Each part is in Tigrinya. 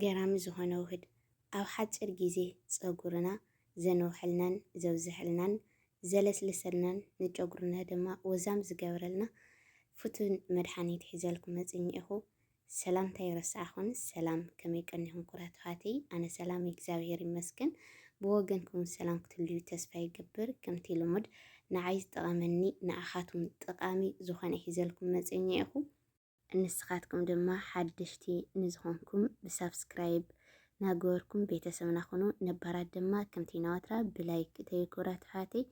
ገራሚ ዝኾነ ውህድ ኣብ ሓፂር ግዜ ፀጉርና ዘንውሐልናን ዘብዝሐልናን ዘለስልሰልናን ንጨጉርና ድማ ወዛም ዝገብረልና ፍቱን መድሓኒት ሒዘልኩም መፅእ እኒአኹ። ሰላምታ ይረስዓኹን። ሰላም ከመይ ቀኒኹም ኩራት ተኻተይ? ኣነ ሰላም እግዚኣብሔር ይመስገን። ብወገንኩም ሰላም ክትልዩ ተስፋ ይገብር። ከምቲ ልሙድ ንዓይ ዝጠቐመኒ ንኣኻትኩም ጠቃሚ ዝኾነ ሒዘልኩም መፅእ እኒአኹ። ንስኻትኩም ድማ ሓደሽቲ ንዝኾንኩም ብሳብስክራይብ ናገበርኩም ቤተሰብና ኮኑ። ነባራት ድማ ከምቲ ናወትራ ብላይክ ተይኩራት ተኻተይ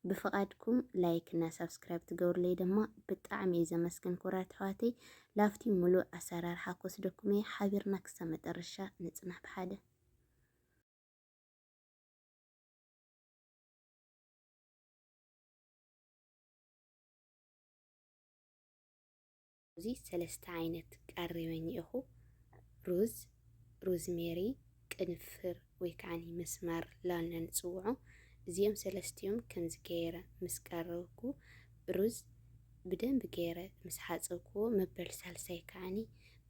ብፍቓድኩም ላይክ እና ሳብስክራይብ ትገብሩለይ ድማ ብጣዕሚ እየ ዘመስግን ኩራት ተኻተይ። ላፍቲ ሙሉእ ኣሰራርሓ ክወስደኩም እየ። ሓቢርና ክሳብ መጨረሻ ንፅናሕ ብሓደ። እዚ ሰለስተ ዓይነት ቀሪበኒ ኢኹ ሩዝ፣ ሮዝሜሪ፣ ቅንፍር ወይ ከዓኒ መስማር ላልና ንፅውዖ። እዚኦም ሰለስቲኦም ከምዚ ገይረ ምስ ቀረብኩ ሩዝ ብደንብ ገይረ ምስ ሓፀብክዎ መበል ሳልሳይ ከዓኒ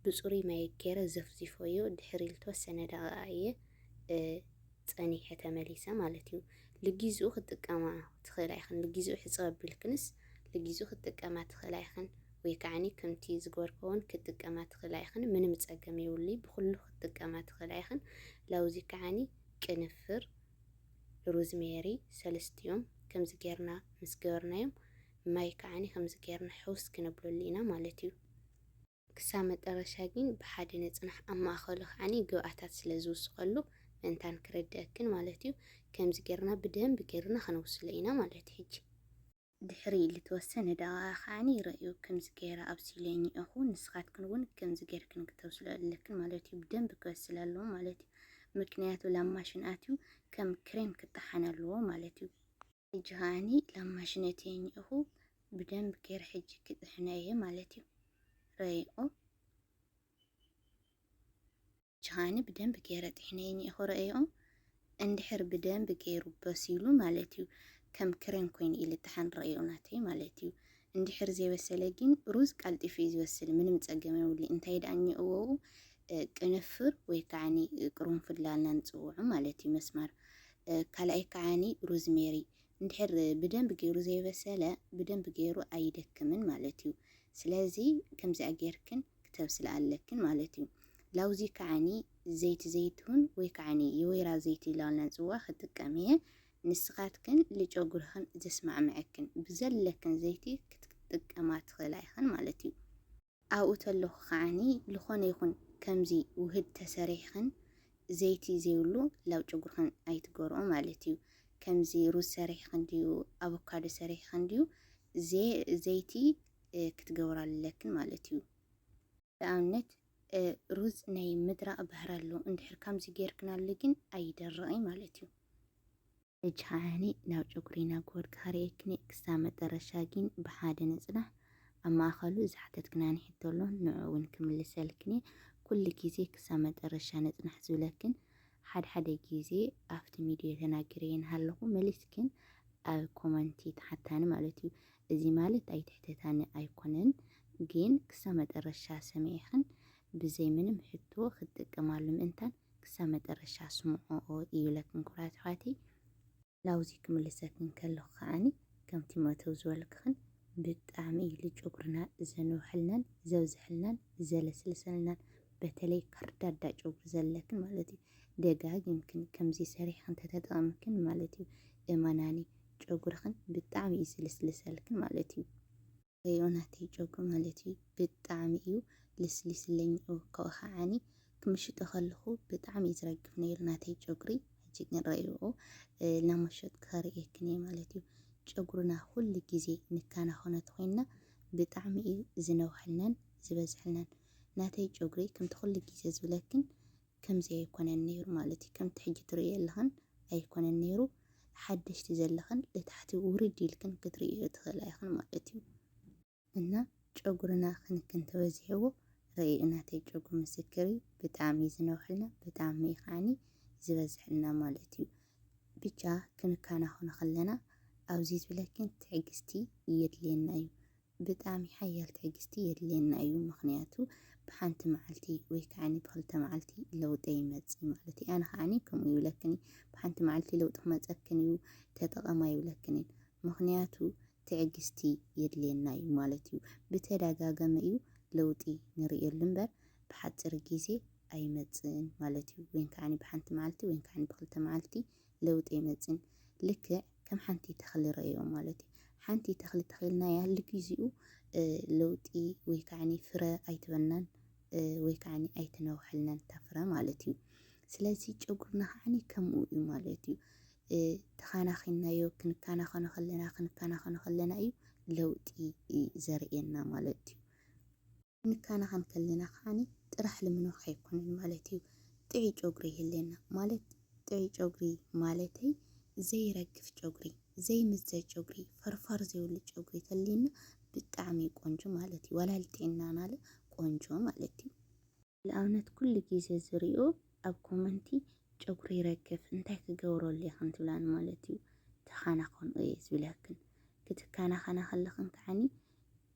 ብፅሩይ ማይ ገይረ ዘፍዚፎዮ ድሕሪ ዝተወሰነ ደቂቃ እየ ፀኒሐ ተመሊሰ ማለት እዩ። ልጊዝኡ ክጥቀማ ትኽእላ ኢኽን። ልጊዝኡ ሕፅብ ኣቢልክንስ ልጊዝኡ ክጥቀማ ትኽእላ ኢኽን። ወይ ከዓኒ ከምቲ ዝገበርክዎን ክጥቀማ ትኽእላ ኢኽን። ምንም ፀገም የብሉ ብኩሉ ክጥቀማ ትኽእላ ኢኽን። ላውዚ ከዓኒ ቅንፍር፣ ሮዝሜሪ ሰለስቲኦም ከምዚ ጌርና ምስ ገበርናዮም ማይ ከዓኒ ከምዚ ጌርና ሕውስ ክነብለሉ ኢና ማለት እዩ። ክሳብ መጨረሻ ግን ብሓደ ነፅናሕ። ኣብ ማእኸሉ ከዓኒ ግብኣታት ስለ ዝውስኸሉ ምእንታን ክርድአክን ማለት እዩ። ከምዚ ጌርና ብደንብ ጌርና ከነውስሎ ኢና ማለት እዩ። ሕጂ ድሕሪ ዝተወሰነ ደቂቃ ከዓኒ ይረአዩ ከምዚ ገይረ ኣብሲለ እኒአኹ። ንስኻትክን እውን ከምዚ ጌርክን ክተብስሎ ኣለክን ማለት እዩ። ብደንብ ክበስል ኣለዎ ማለት እዩ። ምክንያቱ ላብ ማሽን ኣትዩ ከም ክሬም ክጠሓን ኣለዎ ማለት እዩ። ሕጂ ከዓኒ ላብ ማሽን ኣትየ እኒአኹ ብደንብ ገይረ ሕጂ ክጥሕነ እየ ማለት እዩ። ረአይኦ ሕጂ ከዓኒ ብደንብ ገይረ ጥሕነ እኒአኹ። ረአይኦ እንድሕር ብደንብ ገይሩ በሲሉ ማለት እዩ ከም ክሬም ኮይኑ ኢሉ ጥሓን ረአይኦ ናተይ ማለት እዩ። እንድሕር ዘይበሰለ ግን ሩዝ ቃልጢፉ እዩ ዝበስል፣ ምንም ፀገም የብሉ። እንታይ ደኣ እኒአዎ ቅንፍር ወይ ከዓኒ ቅርንፉድ ላልና ንፅውዖ ማለት እዩ መስማር። ካልኣይ ከዓኒ ሮዝሜሪ እንድሕር ብደንብ ገይሩ ዘይበሰለ ብደንብ ገይሩ ኣይደክምን ማለት እዩ። ስለዚ ከምዚኣ ጌርክን ክተብስለ ኣለክን ማለት እዩ። ላውዚ ከዓኒ ዘይቲ ዘይቱን ወይ ከዓኒ የወይራ ዘይቲ ላልና ንፅውዖ ክጥቀም እየ። ንስኻትክን ንጨጉርኽን ዘስማዕምዐክን ብዘለክን ዘይቲ ክትጥቀማ ትኽእላ ኢኽን ማለት እዩ። ኣብኡ ተለኹ ከዓኒ ዝኾነ ይኹን ከምዚ ውህድ ተሰሪሕኽን ዘይቲ ዘይብሉ ላብ ጨጉርኽን ኣይትገርኦ ማለት እዩ። ከምዚ ሩዝ ሰሪሕኽን ድዩ ኣቮካዶ ሰሪሕኽን ድዩ ዘይቲ ክትገብሮ ኣለክን ማለት እዩ። ንኣብነት ሩዝ ናይ ምድራቕ ባህሪ ኣለዎ። እንድሕር ከምዚ ጌርክናሉ ግን ኣይደርቕን ማለት እዩ። ሕጂ ከዓኒ ናብ ጨጉሪ እናገበርኩ ክሪአክን ክሳብ መጨረሻ ግን ብሓደ ንፅናሕ። ኣብ ማእኸሉ ዝሓተትክና ንሕተሎ ንዑ እውን ክምልሰልክን ኩሉ ግዜ ክሳብ መጨረሻ ነፅናሕ ዝብለክን ሓደ ግዜ ኣብቲ ሚድዮ ተናግረ ንሃለኹ መሊስክን ኣብ ኮመንቲ ተሓታኒ ማለት እዩ። እዚ ማለት ኣይትሕተታኒ ኣይኮነን፣ ግን ክሳብ መጨረሻ ሰሚዕኽን ብዘይ ምንም ሕቶ ክትጥቀማሉ ምእንታን ክሳብ መጨረሻ ስምዖ ይብለክን ኩራት ተኻተይ። ላውዚ ክምልሰክን ከለኹ ከዓኒ ከምቲ መተው ዝበልክኽን ብጣዕሚ እዩ ንጨጉርና ዘንውሐልናን ዘብዝሐልናን ዘለስልሰልናን በተለይ ከርዳዳ ጨጉሪ ዘለክን ማለት እዩ። ደጋጊምክን ከምዚ ሰሪሕክን ተተጠቐምክን ማለት እዩ። እመናኒ ጨጉርኽን ብጣዕሚ እዩ ዝልስልሰልክን ማለት እዩ። ረአይኦ ናተይ ጨጉሪ ማለት እዩ ብጣዕሚ እዩ ልስሊስለኝ። ካብኡ ከዓኒ ክምሽጦ ከለኹ ብጣዕሚ እዩ ዝረግፍ ነይሩ ናተይ ጨጉሪ። ሕጂ ግን ረአይኦ እናመሸጥኩ ከሪአክን እየ ማለት እዩ። ጨጉርና ኩሉ ግዜ ንከናኸነት ኮይና ብጣዕሚ እዩ ዝነውሐልናን ዝበዝሐልናን። ናተይ ጨጉሪ ከምቲ ኩሉ ግዜ ዝብለክን ከምዚ ኣይኮነን ነይሩ ማለት እዩ። ከምቲ ሕጂ ትሪእዮ ኣለኽን ኣይኮነን ነይሩ። ሓደሽቲ ዘለኽን እታሕቲ ውርድ ኢልክን ክትሪእዮ ትኽእላ ኢኽን ማለት እዩ። እና ጨጉርና ክንክን ተበዚሕዎ ረአይኦ ናተይ ጨጉሪ ምስክር እዩ። ብጣዕሚ እዩ ዝነውሐልና ብጣዕሚ እዩ ከዓኒ ዝበዝሐልና ማለት እዩ። ብቻ ክንከናኸኖ ከለና ኣብዚ ዝብለክን ትዕግስቲ የድልየና እዩ። ብጣዕሚ ሓያል ትዕግስቲ የድልየና እዩ። ምክንያቱ بحنت معلتي ويكعني بخلت معلتي لو تيمتي مالتي أنا خاني كم يولكني بحنت معلتي لو تخمت أكنيو تتقما يولكني مخنياتو تعجستي يدليناي مالتي بتداغاغميو لوطي نريو لمبر بحصر غيزي أيمتين مالتي وين كعني بحنت معلتي وين كعني بخلت معلتي لو تيمتين لك كم حنتي تخلي رأيو مالتي حنتي تخلي تخيلنا يهلك يزيو لوطي ويكعني فرا أيتبنان ويكعني أيتنوحلنا تفرا مالتي سلازي جوجرنا خاني كمو مالتي تخانا خينا يو كنكانا خانو خلنا يو لوطي زرئنا مالتي كنكانا خان كلنا خاني ترح لمنو خيكون مالتي تعي جوجري هلنا مالت تعي جوجري مالتي زي رقف جوجري زي مزج جوجري فرفر زي ولي جوجري تلينا بالطعمي قنجو مالتي ولا لتعنا نال قنجو مالتي الآونات كل جيزة زريو أب كومنتي جوجري رقف انتاك جورو اللي خنتولان مالتي تخانا خون ايز ولكن كتكانا خانا خلقن كعني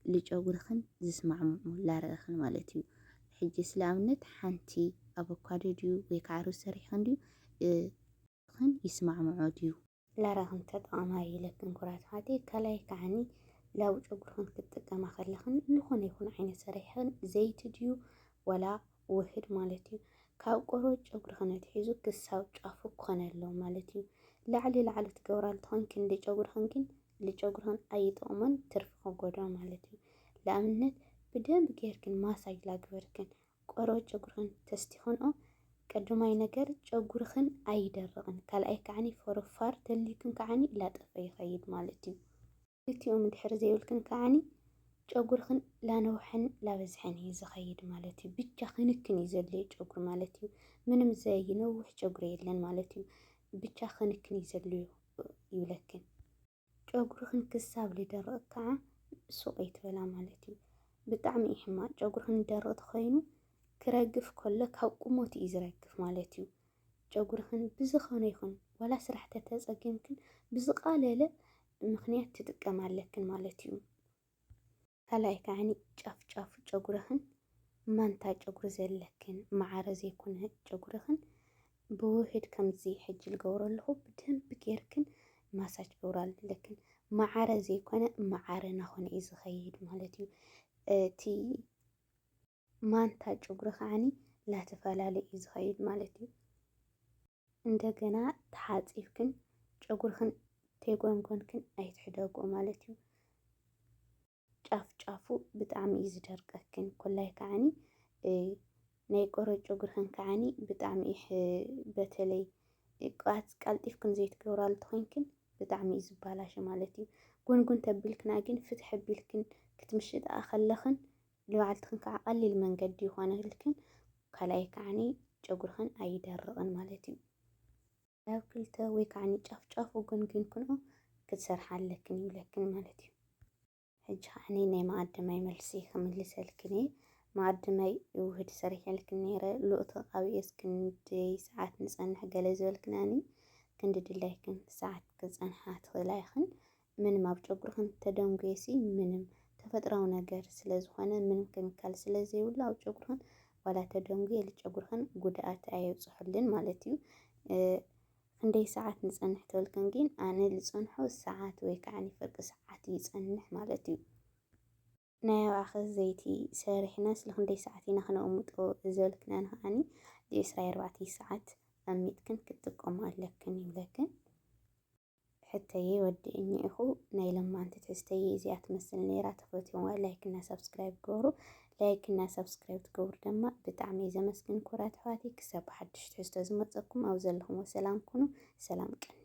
لجوجرخن زسمع لا رخن مالتي حجي سلامنت حنتي أفوكادو ديو ويكعرو سريحان ديو خن يسمع معوديو لا راهم تطعماي لكن كرات هاتي كلاي كعني لو جوجرخن كتقما خلخن لخون يكون عين سريحان زيت ديو ولا وحد مالتي كاو قرو جوجرخن تحيزو كساو جافو كونلو مالتي لعلي تقورال تخنكن دي جوجرخن كن لجوجرخن أي طعمان ترفقو قدر مالتي لأمنت بدن بغيركن ماساج لاغبركن قرو جوجرخن تستيخون قدماي نجر جوجرخن أي درغن كالأي كعني فرفار تليكن كعني لا طفي خيد مالتي لتيوم دحر زيولكن كعني جوجرخن لا نوحن لا بزحن يزخيد مالتي بيتجا خنكن يزلي جوجر مالتي منم زي نوح جوجري لن مالتي بيتجا خنكن يزلي يولكن جوجرخن كساب لي درق كعا سوقيت بلا مالتي بطعمي إحما جوجرخن درق خينو كرقف كله كوقموت يزرقف مالتي جوجرخن بزخانه يخن ولا سرحت تزقيمكن بزقالله مخنيات تتقام عليكن مالتي هلاي كعني جاف جوجرخن مانتا جوجر زلكن معرز يكون جوجرخن بوحد كمزي حج الجور له بدهم بكيركن ماساج جورال لكن معرز يكون معرنا هون يزخيد مالتي تي مانتا جوجرخ عني لا تفعلالي يزخيد مالتي እንደገና ተሓፂብክን ጨጉርክን ተጎንጎንክን ኣይትሕደጎ ማለትዩ ጫፍ ብጣዕሚ እዩ ዝደርቀክን ኮላይ ከዓኒ ናይ ቆርበት ጨጉርክን ከዓኒ ብጣዕሚ በተለይ ቀልጢፍክን ዘይትገብራሉ ተኮይንክን ብጣዕሚ እዩ ዝባላሽ ማለትዩ ጎንጎን ተቢልክና ግን ፍትሕ ቢልክን ክትምሽጣ ከለኽን ለባዕልትክን ከዓ ቀሊል መንገዲ ይኾነልክን ካልኣይ ከዓኒ ጨጉርክን ኣይደርቕን ማለትዩ ኣብ ክልተ ወይ ከዓኒ ጫፍ ጎንጎን ክንኦ ክትሰርሓለክን ይብለክን ማለትዩ ሕጂ ከዓኒ ናይ ማኣድማይ መልሲ ክምልሰልክን ማኣድማይ ውህድ ሰሪሐልክን ነይረ ልኡቲ ኣብኤስ ክንደይ ሰዓት ንፀንሕ ገለ ዝበልክናኒ ክንዲ ድላይክን ሰዓት ክፀንሓ ትኽእላ ይኽን ምንም ኣብ ጨጉርክን ተደንጎየሲ ምንም ተፈጥራዊ ነገር ስለዝኾነ ምንም ኬሚካል ስለዘይብሉ ኣብ ጨጉርክን ዋላ ተደንጎየ ለጨጉርክን ጉድኣት ኣየብፅሑልን ማለትዩ ክንደይ ሰዓት ንፀንሕ ትብልክን ግን ኣነ ዝፀንሖ ሰዓት ወይ ከዓኒ ፍርቂ ሰዓት ይፀንሕ ማለትዩ ናይ ኣባኸ ዘይቲ ሰሪሕና ስለ ክንደይ ሰዓት ኢና ክነቕምጦ ዝበልክና ንከዓኒ ለ24 ሰዓት ኣሚጥክን ክትጥቀሙ ኣለክን ይብለክን ሕተየ ወዲእኒ ኢኹ ናይ ለማንቲ ትሕዝተየ እዚኣ ትመስል ነይራ ተፈትዮም ላይክና ሰብስክራይብ ገበሩ ላይክና ሰብስክራይብ ትገብሩ ድማ ብጣዕሚ ዘመስግን ኩራት ኣሕዋተይ ክሳብ ብሓድሽ ትሕዝቶ ዝመፀኩም ኣብ ዘለኹም ሰላም ኩኑ ሰላም ቀን